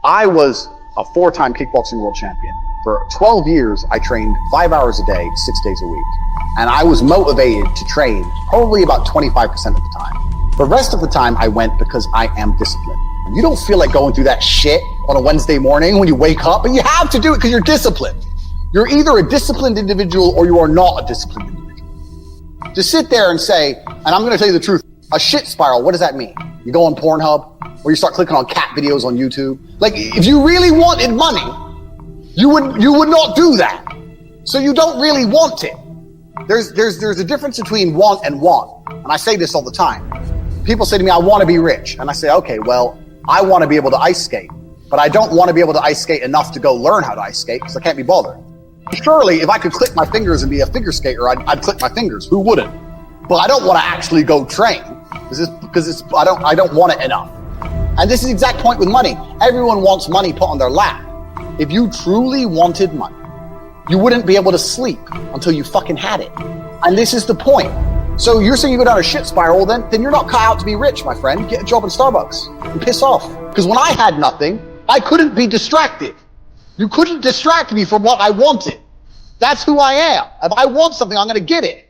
I was a 4-time kickboxing world champion. For 12 years, I trained 5 hours a day, 6 days a week. And I was motivated to train probably about 25% of the time. The rest of the time I went because I am disciplined. You don't feel like going through that shit on a Wednesday morning when you wake up, but you have to do it because you're disciplined. You're either a disciplined individual or you are not a disciplined individual. To sit there and say, and I'm going to tell you the truth, a shit spiral, what does that mean? You go on Pornhub or you start clicking on cat videos on YouTube. Like, if you really wanted money, you would not do that. So you don't really want it. There's a difference between want and want. And I say this all the time. People say to me, I want to be rich. And I say, okay, well, I want to be able to ice skate, but I don't want to be able to ice skate enough to go learn how to ice skate because I can't be bothered. Surely, if I could click my fingers and be a figure skater, I'd click my fingers. Who wouldn't? But I don't want to actually go train because I don't want it enough. And this is the exact point with money. Everyone wants money put on their lap. If you truly wanted money, you wouldn't be able to sleep until you fucking had it. And this is the point. So you're saying you go down a shit spiral, then you're not cut out to be rich, my friend. Get a job in Starbucks and piss off. Because when I had nothing, I couldn't be distracted. You couldn't distract me from what I wanted. That's who I am. If I want something, I'm going to get it.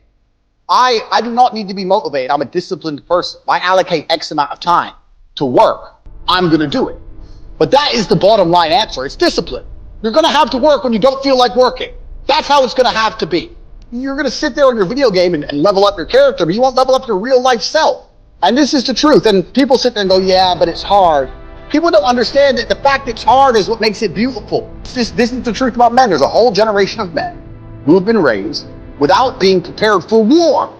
I do not need to be motivated. I'm a disciplined person. If I allocate X amount of time to work, I'm going to do it. But that is the bottom line answer. It's discipline. You're going to have to work when you don't feel like working. That's how it's going to have to be. You're going to sit there on your video game and level up your character, but you won't level up your real life self. And this is the truth. And people sit there and go, yeah, but it's hard. People don't understand that the fact it's hard is what makes it beautiful. This is the truth about men. There's a whole generation of men who have been raised without being prepared for war.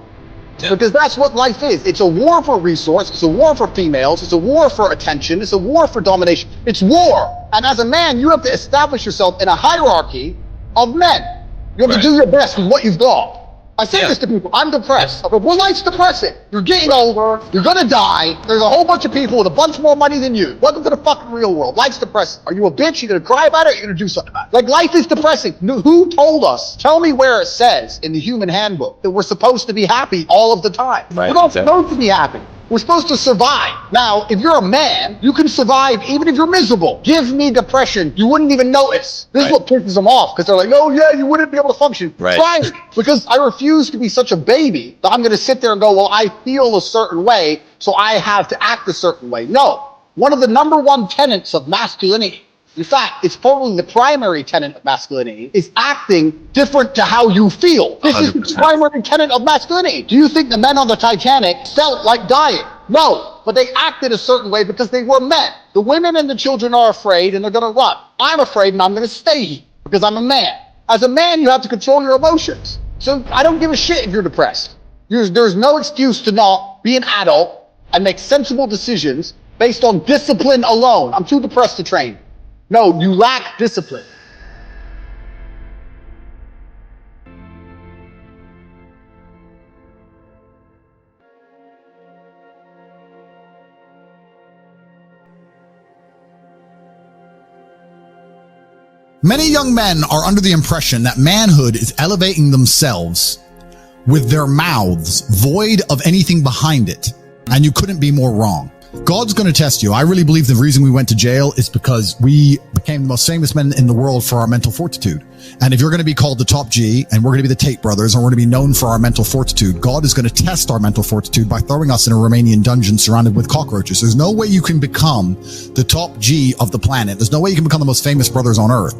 Because that's what life is. It's a war for resource. It's a war for females. It's a war for attention. It's a war for domination. It's war. And as a man, you have to establish yourself in a hierarchy of men. You have to do your best with what you've got. I say this to people. I'm depressed. Well, life's depressing. You're getting older. You're going to die. There's a whole bunch of people with a bunch more money than you. Welcome to the fucking real world. Life's depressing. Are you a bitch? You going to cry about it or you going to do something about it? Like, life is depressing. Who told us? Tell me where it says in the human handbook that we're supposed to be happy all of the time. Right, we're not supposed to be happy. We're supposed to survive. Now, if you're a man, you can survive even if you're miserable. Give me depression. You wouldn't even notice. This is what pisses them off because they're like, oh yeah, you wouldn't be able to function. Right. Try it. Because I refuse to be such a baby that I'm going to sit there and go, well, I feel a certain way, so I have to act a certain way. No. One of the number one tenets of masculinity, in fact, it's probably the primary tenet of masculinity, is acting different to how you feel. This 100%. Is the primary tenet of masculinity. Do you think the men on the Titanic felt like dying? No, but they acted a certain way because they were men. The women and the children are afraid and they're going to run. I'm afraid and I'm going to stay here because I'm a man. As a man, you have to control your emotions. So I don't give a shit if you're depressed. There's no excuse to not be an adult and make sensible decisions based on discipline alone. I'm too depressed to train. No, you lack discipline. Many young men are under the impression that manhood is elevating themselves with their mouths void of anything behind it. And you couldn't be more wrong. God's going to test you. I really believe the reason we went to jail is because we became the most famous men in the world for our mental fortitude. And if you're going to be called the top G and we're going to be the Tate brothers and we're going to be known for our mental fortitude, God is going to test our mental fortitude by throwing us in a Romanian dungeon surrounded with cockroaches. There's no way you can become the top G of the planet. There's no way you can become the most famous brothers on earth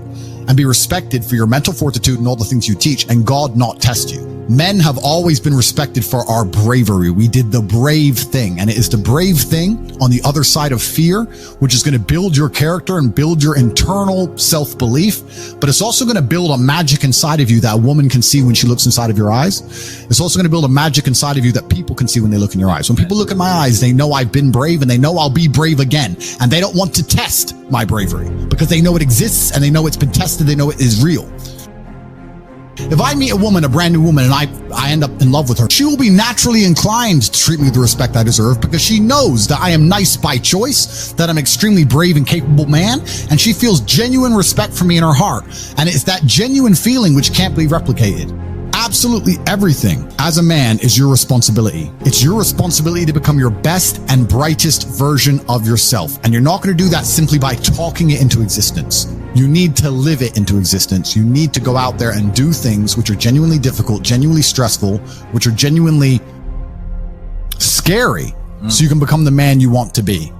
and be respected for your mental fortitude and all the things you teach and God not test you. Men have always been respected for our bravery. We did the brave thing, and it is the brave thing on the other side of fear, which is going to build your character and build your internal self-belief, but it's also going to build a magic inside of you that a woman can see when she looks inside of your eyes. It's also going to build a magic inside of you that people can see when they look in your eyes. When people look in my eyes, they know I've been brave and they know I'll be brave again, and they don't want to test my bravery because they know it exists and they know it's been tested. They know it is real. If I meet a woman, a brand new woman, and I end up in love with her, she will be naturally inclined to treat me with the respect I deserve because she knows that I am nice by choice, that I'm an extremely brave and capable man, and she feels genuine respect for me in her heart. And it's that genuine feeling which can't be replicated. Absolutely everything as a man is your responsibility. It's your responsibility to become your best and brightest version of yourself. And you're not going to do that simply by talking it into existence. You need to live it into existence. You need to go out there and do things which are genuinely difficult, genuinely stressful, which are genuinely scary, so you can become the man you want to be.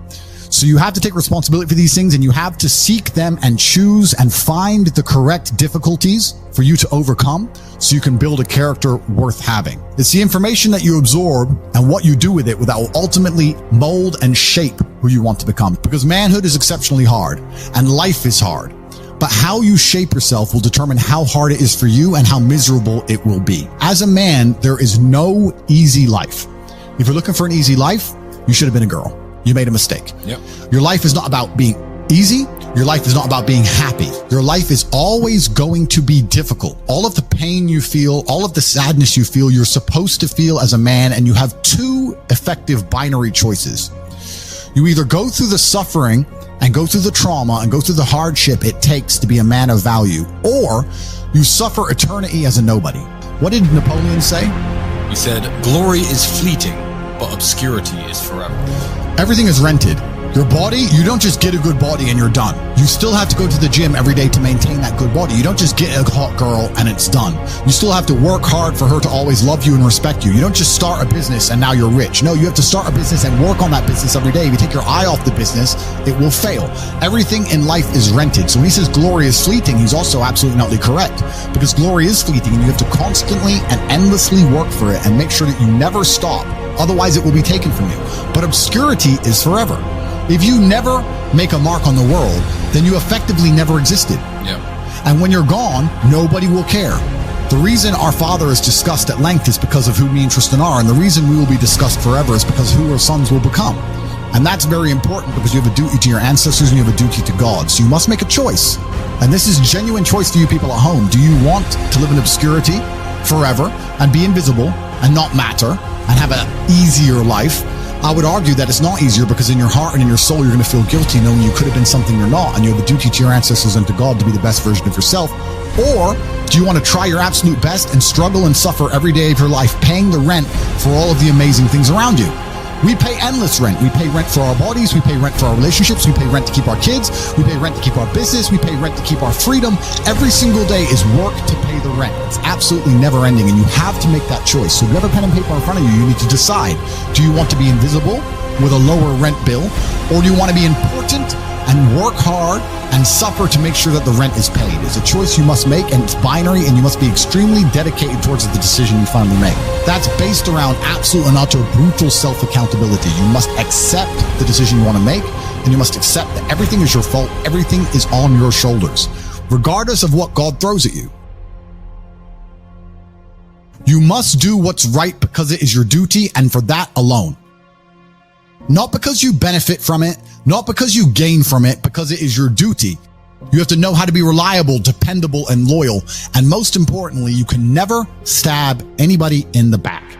So you have to take responsibility for these things, and you have to seek them and choose and find the correct difficulties for you to overcome so you can build a character worth having. It's the information that you absorb and what you do with it that will ultimately mold and shape who you want to become. Because manhood is exceptionally hard and life is hard. But how you shape yourself will determine how hard it is for you and how miserable it will be. As a man, there is no easy life. If you're looking for an easy life, you should have been a girl. You made a mistake. Yep. Your life is not about being easy. Your life is not about being happy. Your life is always going to be difficult. All of the pain you feel, all of the sadness you feel, you're supposed to feel as a man, and you have two effective binary choices. You either go through the suffering and go through the trauma and go through the hardship it takes to be a man of value, or you suffer eternity as a nobody. What did Napoleon say? He said, glory is fleeting, but obscurity is forever. Everything is rented. Your body, you don't just get a good body and you're done. You still have to go to the gym every day to maintain that good body. You don't just get a hot girl and it's done. You still have to work hard for her to always love you and respect you. You don't just start a business and now you're rich. No, you have to start a business and work on that business every day. If you take your eye off the business, it will fail. Everything in life is rented. So when he says glory is fleeting, he's also absolutely not correct, because glory is fleeting and you have to constantly and endlessly work for it and make sure that you never stop. Otherwise, it will be taken from you. But obscurity is forever. If you never make a mark on the world, then you effectively never existed. Yeah. And when you're gone, nobody will care. The reason our Father is discussed at length is because of who me and Tristan are. And the reason we will be discussed forever is because who our sons will become. And that's very important, because you have a duty to your ancestors and you have a duty to God. So you must make a choice. And this is genuine choice for you people at home. Do you want to live in obscurity forever and be invisible and not matter and have an easier life? I would argue that it's not easier, because in your heart and in your soul, you're going to feel guilty knowing you could have been something you're not, and you have a duty to your ancestors and to God to be the best version of yourself. Or do you want to try your absolute best and struggle and suffer every day of your life, paying the rent for all of the amazing things around you? We pay endless rent. We pay rent for our bodies. We pay rent for our relationships. We pay rent to keep our kids. We pay rent to keep our business. We pay rent to keep our freedom. Every single day is work to pay the rent. It's absolutely never ending, and you have to make that choice. So if you have a pen and paper in front of you, you need to decide, do you want to be invisible with a lower rent bill, or do you want to be important and work hard and suffer to make sure that the rent is paid? It's a choice you must make, and it's binary, and you must be extremely dedicated towards the decision you finally make. That's based around absolute and utter brutal self-accountability. You must accept the decision you want to make, and you must accept that everything is your fault. Everything is on your shoulders, regardless of what God throws at you. You must do what's right because it is your duty, and for that alone. Not because you benefit from it, not because you gain from it, because it is your duty. You have to know how to be reliable, dependable, and loyal. And most importantly, you can never stab anybody in the back.